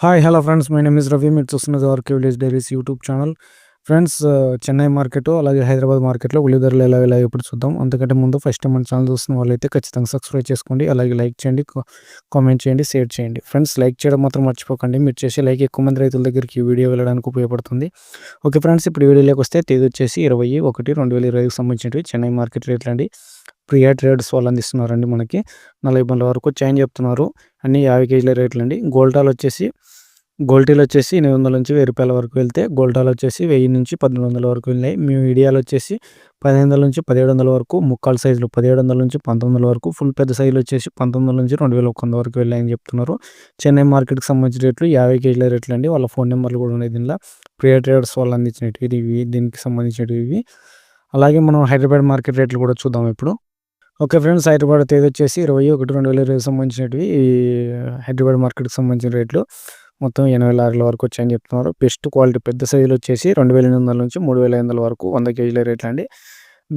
Hi hello friends, my name is Ravi. మీరు చూస్తున్నది RK village diaries YouTube channel. Friends, Chennai market అలాగే హైదరాబాద్ మార్కెట్లో ఉల్లి ధరలు ఎలా ఇప్పుడు చూద్దాం. అంతకంటే ముందు ఫస్ట్ టైం మన ఛానల్ చూస్తున్న వాళ్ళైతే ఖచ్చితంగా సబ్స్క్రైబ్ చేసుకోండి. అలాగే లైక్ చేయండి, కామెంట్ చేయండి, షేర్ చేయండి. ఫ్రెండ్స్, లైక్ చేయడం మాత్రం మర్చిపోకండి. మీరు చేసే లైక్ ఎక్కువ మంది రైతుల దగ్గరికి ఈ వీడియో వెళ్ళడానికి ఉపయోగపడుతుంది. ఓకే ఫ్రెండ్స్, ఇప్పుడు వీడియోలోకి వస్తే తేదీ వచ్చేసి 21/1/2020కి సంబంధించినవి చెన్నై మార్కెట్ రేట్లు అండి. ప్రియా ట్రేడర్స్ వాళ్ళు అందిస్తున్నారండి. మనకి 40 బండ్ల వరకు చైన్ చెప్తున్నారు. అన్ని 50 కేజీల రేట్లు అండి. గోల్టాల్ వచ్చేసి 800 నుంచి 1000 రూపాయల వరకు వెళ్తే, గోల్టాల్ వచ్చేసి 1000 నుంచి 1800 వరకు వెళ్ళినాయి. మీడియాలు వచ్చేసి 1500 నుంచి 1700 వరకు, ముక్కాలు సైజులు 1700 నుంచి 1900 వరకు, ఫుల్ పెద్ద సైజులు వచ్చేసి 1900 నుంచి 2100 వరకు వెళ్ళాయని చెప్తున్నారు. చెన్నై మార్కెట్కి సంబంధించిన రేట్లు 50 కేజీల రేట్లు అండి. వాళ్ళ ఫోన్ నెంబర్లు కూడా ఉన్నాయి దీనిలో. ప్రియా ట్రేడర్స్ వాళ్ళు అందించినవి ఇవి, దీనికి సంబంధించినవి ఇవి. అలాగే మనం హైదరాబాద్ మార్కెట్ రేట్లు కూడా చూద్దాం ఇప్పుడు. ఓకే ఫ్రెండ్స్, హైదరాబాద్ తేదీ వచ్చేసి 21/1/2020 సంబంధించినవి హైదరాబాద్ మార్కెట్కి సంబంధించిన రేట్లు మొత్తం 80 లారీల వరకు వచ్చాయని చెప్తున్నారు. బెస్ట్ క్వాలిటీ పెద్ద సైజులు వచ్చేసి 2800 నుంచి 3500 వరకు 100 కేజీల రేట్లు అండి.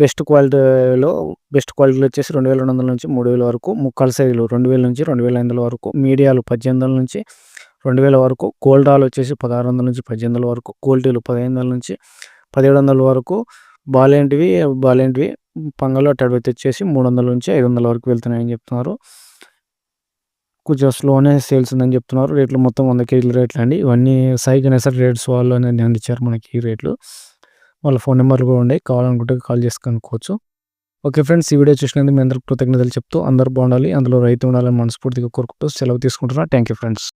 బెస్ట్ క్వాలిటీలో వచ్చేసి 2200 నుంచి 3000 వరకు, ముక్కాల సైజులు 2000 నుంచి 2500 వరకు, మీడియాలు 1800 నుంచి 2000 వరకు, గోల్డాల్ వచ్చేసి 1600 నుంచి 1800 వరకు, క్వాలిటీలు 1500 నుంచి 1700 వరకు, బాలేంటివి పంగలో టర్బెత్ వచ్చేసి 300 నుంచి 500 వరకు వెళ్తున్నాయని చెప్తున్నారు. కొంచెం స్లోనే సేల్స్ ఉందని చెప్తున్నారు. రేట్లు మొత్తం 100 కేజీల రేట్లు అండి. ఇవన్నీ సాయి గణేశ్ రేట్స్ వాళ్ళు అనేది అందించారు మనకి ఈ రేట్లు. వాళ్ళ ఫోన్ నెంబర్లు కూడా ఉన్నాయి, కావాలనుకుంటే కాల్ చేసి కనుక్కోవచ్చు. ఓకే ఫ్రెండ్స్, ఈ వీడియో చూసినందుకు మీ అందరికి కృతజ్ఞతలు చెప్తూ అందరూ బాగుండాలి, అందులో రైతు ఉండాలని మనస్ఫూర్తిగా కోరుకుంటూ సెలవు తీసుకుంటున్నా. Thank you friends.